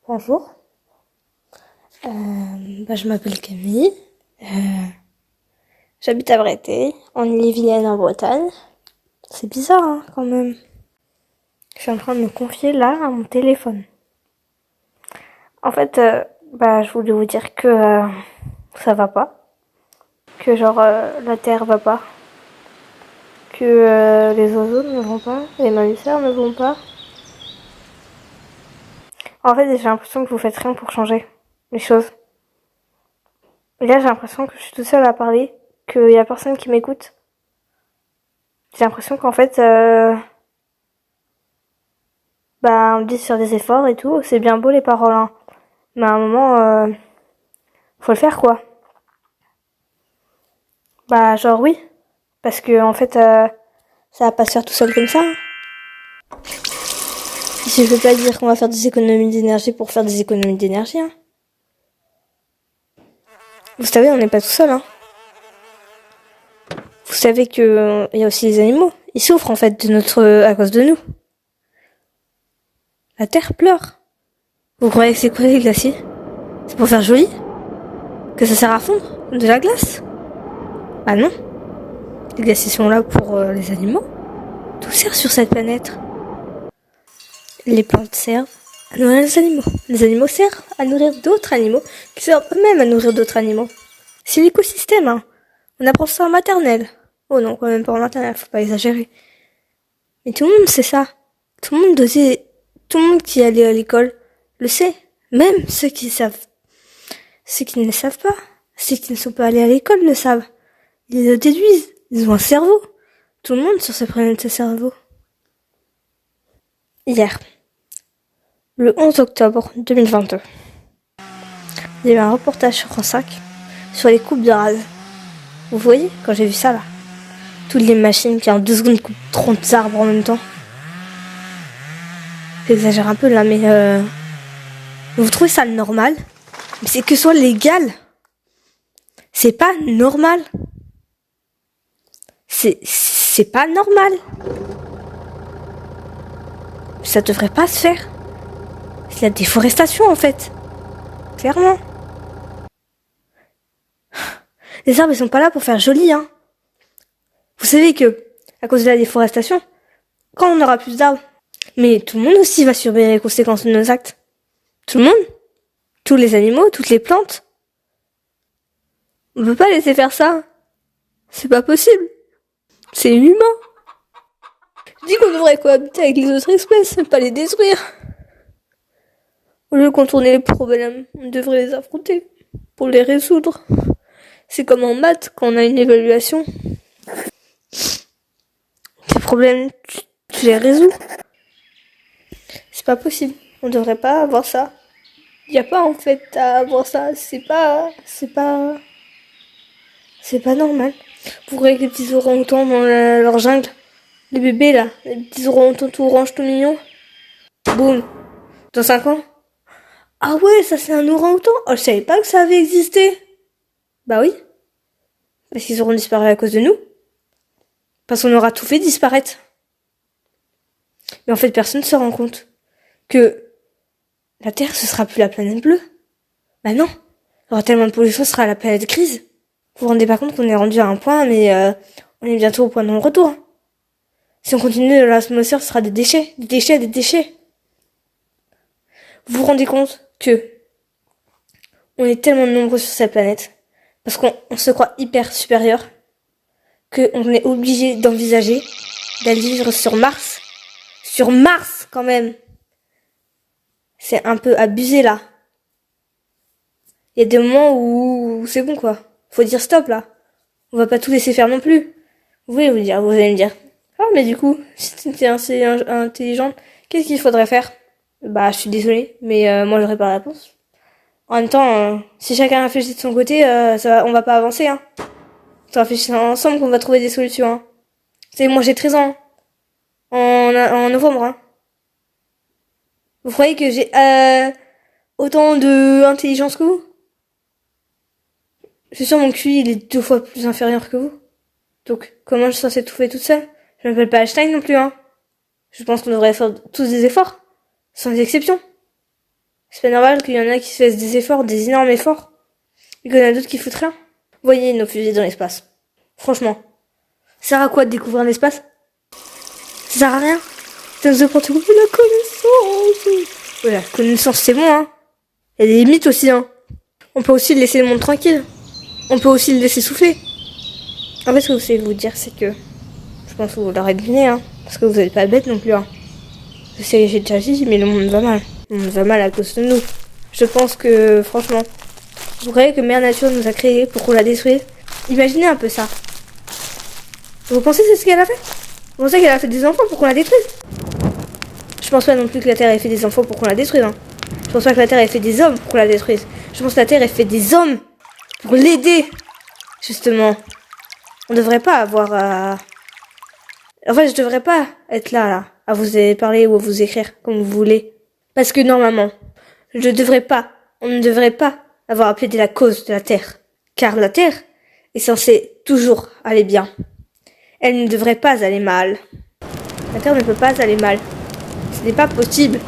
Bonjour, je m'appelle Camille, j'habite à Bretéz, en Ille-et-Vilaine en Bretagne. C'est bizarre quand même. Je suis en train de me confier là à mon téléphone. En fait, je voulais vous dire que ça va pas, que la Terre va pas, que les oiseaux ne vont pas, les mammifères ne vont pas. En fait, j'ai l'impression que vous faites rien pour changer les choses. Et là, j'ai l'impression que je suis toute seule à parler, qu'il y a personne qui m'écoute. J'ai l'impression qu'en fait, on me dit de faire des efforts et tout, c'est bien beau les paroles, hein. Mais à un moment, faut le faire quoi. Oui, parce que en fait, ça va pas se faire tout seul comme ça. Je veux pas dire qu'on va faire des économies d'énergie pour faire des économies d'énergie, hein. Vous savez, on n'est pas tout seul, hein. Vous savez que y a aussi les animaux. Ils souffrent en fait à cause de nous. La Terre pleure. Vous croyez que c'est quoi les glaciers? C'est pour faire joli? Que ça sert à fondre? De la glace? Ah non. Les glaciers sont là pour les animaux. Tout sert sur cette planète. Les plantes servent à nourrir les animaux. Les animaux servent à nourrir d'autres animaux qui servent eux-mêmes à nourrir d'autres animaux. C'est l'écosystème, hein. On apprend ça en maternelle. Oh non, quand même pas en maternelle, faut pas exagérer. Mais tout le monde sait ça. Tout le monde qui est allé à l'école le sait. Même ceux qui savent. Ceux qui ne le savent pas. Ceux qui ne sont pas allés à l'école le savent. Ils le déduisent. Ils ont un cerveau. Tout le monde sur cette planète a un cerveau. Hier, le 11 octobre 2022, il y a eu un reportage sur France 5 sur les coupes de rase. Vous voyez, quand j'ai vu ça là, toutes les machines qui en 2 secondes coupent 30 arbres en même temps. J'exagère un peu là, mais vous trouvez ça normal? Mais c'est que ce soit légal. C'est pas normal. C'est pas normal. Ça devrait pas se faire. C'est la déforestation en fait. Clairement. Les arbres ils sont pas là pour faire joli, hein. Vous savez que, à cause de la déforestation, quand on aura plus d'arbres, mais tout le monde aussi va subir les conséquences de nos actes. Tout le monde. Tous les animaux, toutes les plantes. On peut pas laisser faire ça. C'est pas possible. C'est inhumain. Je dis qu'on devrait cohabiter avec les autres espèces, pas les détruire. Au lieu de contourner les problèmes, on devrait les affronter pour les résoudre. C'est comme en maths quand on a une évaluation. Tes problèmes, tu les résous. C'est pas possible. On devrait pas avoir ça. Y a pas en fait à avoir ça. C'est pas normal. Vous voyez les petits orang-outans dans leur jungle. Les bébés là, les petits orang-outans tout orange, tout mignons. Boum. Dans 5 ans. Ah ouais, ça c'est un orang-outan. Oh, je savais pas que ça avait existé. Bah oui. Parce qu'ils auront disparu à cause de nous. Parce qu'on aura tout fait disparaître. Mais en fait, personne ne se rend compte que la Terre, ce sera plus la planète bleue. Bah non. Il y aura tellement de pollution, ce sera la planète grise. Vous vous rendez pas compte qu'on est rendu à un point, mais on est bientôt au point de non-retour. Si on continue, l'atmosphère sera des déchets, des déchets, des déchets. Vous vous rendez compte que on est tellement nombreux sur cette planète, parce qu'on se croit hyper supérieur, qu'on est obligé d'envisager d'aller vivre sur Mars. Sur Mars, quand même. C'est un peu abusé, là. Il y a des moments où c'est bon, quoi. Faut dire stop, là. On va pas tout laisser faire non plus. Vous allez me dire. Ah, mais du coup, si t'étais assez intelligente, qu'est-ce qu'il faudrait faire? Bah, je suis désolée, mais moi, j'aurais pas la réponse. En même temps, si chacun réfléchit de son côté, on va pas avancer, hein. On réfléchit ensemble qu'on va trouver des solutions, hein. Moi, j'ai 13 ans. En novembre, hein. Vous croyez que j'ai autant de intelligence que vous? Je suis sûr mon QI il est 2 fois plus inférieur que vous. Donc comment je suis censée tout faire toute seule? Je m'appelle pas Einstein non plus, hein. Je pense qu'on devrait faire tous des efforts, sans exception. C'est pas normal qu'il y en a qui fassent des efforts, des énormes efforts, et qu'il y en a d'autres qui foutent rien. Voyez nos fusées dans l'espace. Franchement. Ça sert à quoi de découvrir l'espace? Ça sert à rien. Ça nous apporte beaucoup de la connaissance. Voilà, la connaissance c'est bon, hein. Il y a des limites aussi, hein. On peut aussi laisser le monde tranquille. On peut aussi le laisser souffler. En fait, ce que vous savez vous dire, c'est que... Je pense que vous l'aurez deviné, hein. Parce que vous n'êtes pas bête non plus, hein. Je sais, j'ai déjà dit, mais le monde va mal. Le monde va mal à cause de nous. Je pense que, franchement... Vous croyez que Mère Nature nous a créés pour qu'on la détruise? Imaginez un peu ça. Vous pensez que c'est ce qu'elle a fait? Vous pensez qu'elle a fait des enfants pour qu'on la détruise? Je pense pas non plus que la Terre ait fait des enfants pour qu'on la détruise, hein. Je pense pas que la Terre ait fait des hommes pour qu'on la détruise. Je pense que la Terre ait fait des hommes pour l'aider. Justement. On devrait pas avoir à... En fait, je devrais pas être là, à vous parler ou à vous écrire comme vous voulez. Parce que normalement, on ne devrait pas avoir à plaider la cause de la Terre. Car la Terre est censée toujours aller bien. Elle ne devrait pas aller mal. La Terre ne peut pas aller mal. Ce n'est pas possible.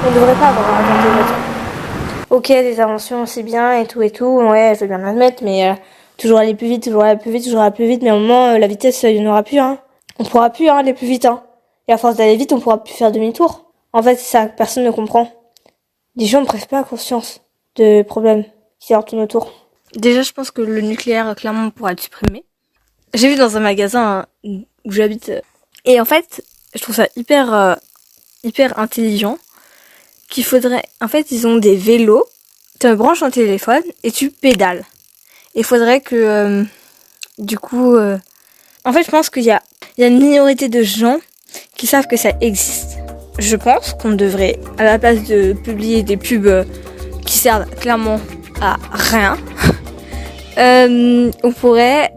On ne devrait pas avoir à inventer la Terre. Ok, les inventions c'est bien et tout, ouais, je veux bien l'admettre, mais toujours aller plus vite, mais à un moment, la vitesse, il n'y en aura plus, hein. On pourra plus, aller plus vite, hein. Et à force d'aller vite, on pourra plus faire demi-tour. En fait, c'est ça que personne ne comprend. Les gens ne prennent pas conscience de problèmes qui leur tournent autour. Déjà, je pense que le nucléaire, clairement, pourra être supprimé. J'ai vu dans un magasin où j'habite, et en fait, je trouve ça hyper intelligent, qu'il faudrait... En fait, ils ont des vélos, tu branches ton téléphone et tu pédales. Il faudrait que, du coup... En fait, je pense qu'il y a une minorité de gens qui savent que ça existe. Je pense qu'on devrait, à la place de publier des pubs qui servent clairement à rien, on pourrait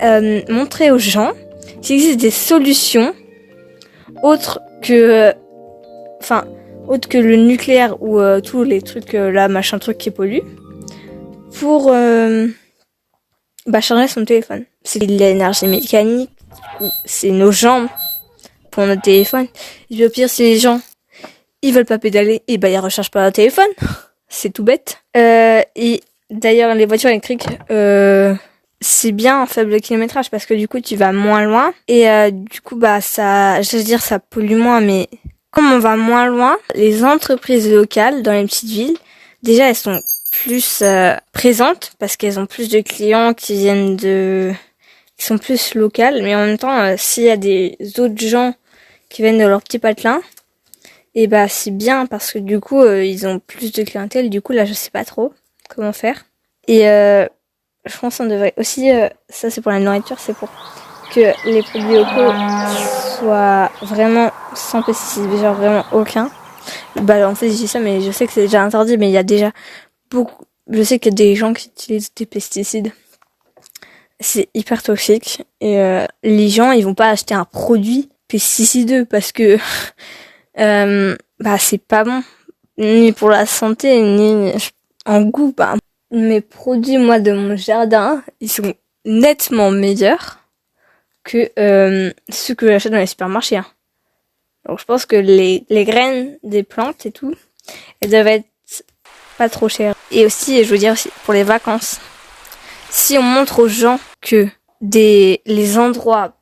montrer aux gens qu'il existe des solutions autres que le nucléaire ou tous les trucs là, machin truc qui polluent, pour charger son téléphone. C'est de l'énergie mécanique, c'est nos jambes pour notre téléphone. Et puis au pire, si les gens ils veulent pas pédaler, et ils rechargent pas leur téléphone. C'est tout bête. Et d'ailleurs, les voitures électriques, c'est bien en faible kilométrage parce que du coup, tu vas moins loin. Et du coup, ça pollue moins. Mais comme on va moins loin, les entreprises locales dans les petites villes, déjà, elles sont plus présentes parce qu'elles ont plus de clients qui sont plus locales. Mais en même temps, s'il y a des autres gens qui viennent de leur petit patelin, et c'est bien parce que du coup ils ont plus de clientèle. Du coup là je sais pas trop comment faire. Et je pense qu'on devrait aussi ça c'est pour la nourriture, c'est pour que les produits locaux soient vraiment sans pesticides, genre vraiment aucun. En fait je dis ça mais je sais que c'est déjà interdit, mais il y a déjà je sais qu'il y a des gens qui utilisent des pesticides. C'est hyper toxique et les gens ils vont pas acheter un produit pesticideux parce que c'est pas bon, ni pour la santé, ni en goût. Mes produits, moi, de mon jardin, ils sont nettement meilleurs que ceux que j'achète dans les supermarchés. Hein. Donc je pense que les graines des plantes et tout, elles doivent être pas trop chères. Et aussi, je veux dire, pour les vacances, si on montre aux gens que les endroits,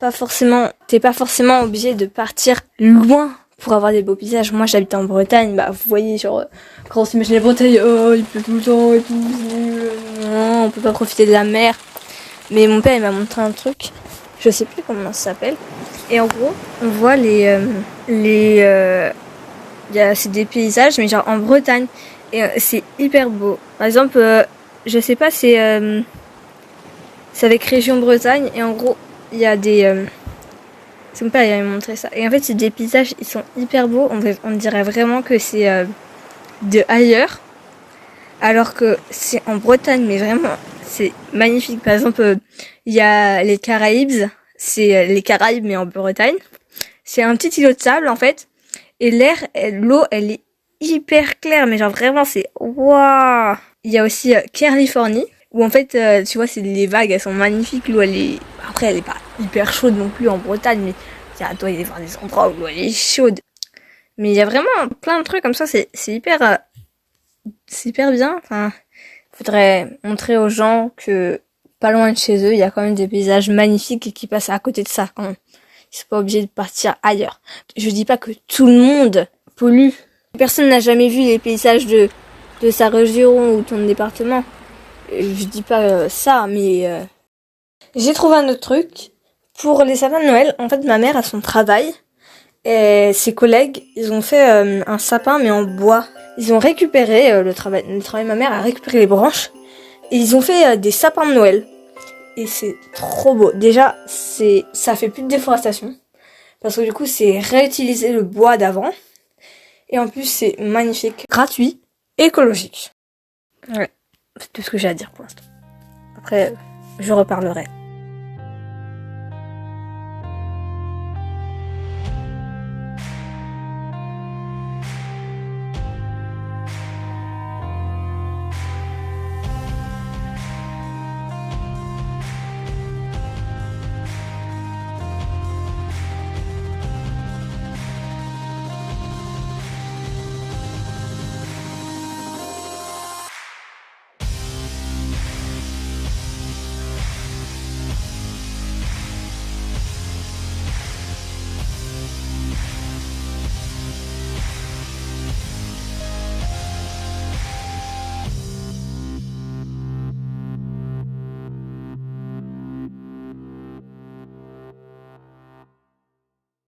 t'es pas forcément obligé de partir loin pour avoir des beaux paysages. Moi j'habite en Bretagne, vous voyez quand on s'imagine la Bretagne, il pleut tout le temps et tout, non, on peut pas profiter de la mer. Mais mon père il m'a montré un truc, je sais plus comment ça s'appelle. Et en gros, on voit c'est des paysages mais genre en Bretagne et c'est hyper beau. Par exemple, je sais pas, c'est avec Région Bretagne et en gros, il y a des c'est mon père il m'a montré ça. Et en fait, c'est des paysages, ils sont hyper beaux. On dirait vraiment que c'est de ailleurs. Alors que c'est en Bretagne, mais vraiment, c'est magnifique. Par exemple, il y a les Caraïbes. C'est les Caraïbes, mais en Bretagne. C'est un petit îlot de sable, en fait. Et l'eau, elle est hyper claire. Mais genre vraiment, c'est waouh. Il y a aussi Californie. Où en fait, tu vois, les vagues, elles sont magnifiques. L'eau, après, elle est pas hyper chaude non plus en Bretagne, mais il doit y avoir des endroits où l'eau, elle est chaude. Mais il y a vraiment plein de trucs comme ça, c'est hyper super bien. Enfin, faudrait montrer aux gens que pas loin de chez eux, il y a quand même des paysages magnifiques et qui passent à côté de ça quand même. Ils sont pas obligés de partir ailleurs. Je dis pas que tout le monde pollue. Personne n'a jamais vu les paysages de sa région ou ton département. Je dis pas ça, mais j'ai trouvé un autre truc. Pour les sapins de Noël, en fait, ma mère a son travail et ses collègues, ils ont fait un sapin mais en bois. Ils ont récupéré le travail de ma mère a récupéré les branches et ils ont fait des sapins de Noël. Et c'est trop beau. Déjà, ça fait plus de déforestation parce que du coup, c'est réutiliser le bois d'avant. Et en plus, c'est magnifique, gratuit, écologique. Ouais, c'est tout ce que j'ai à dire pour l'instant. Après, je reparlerai.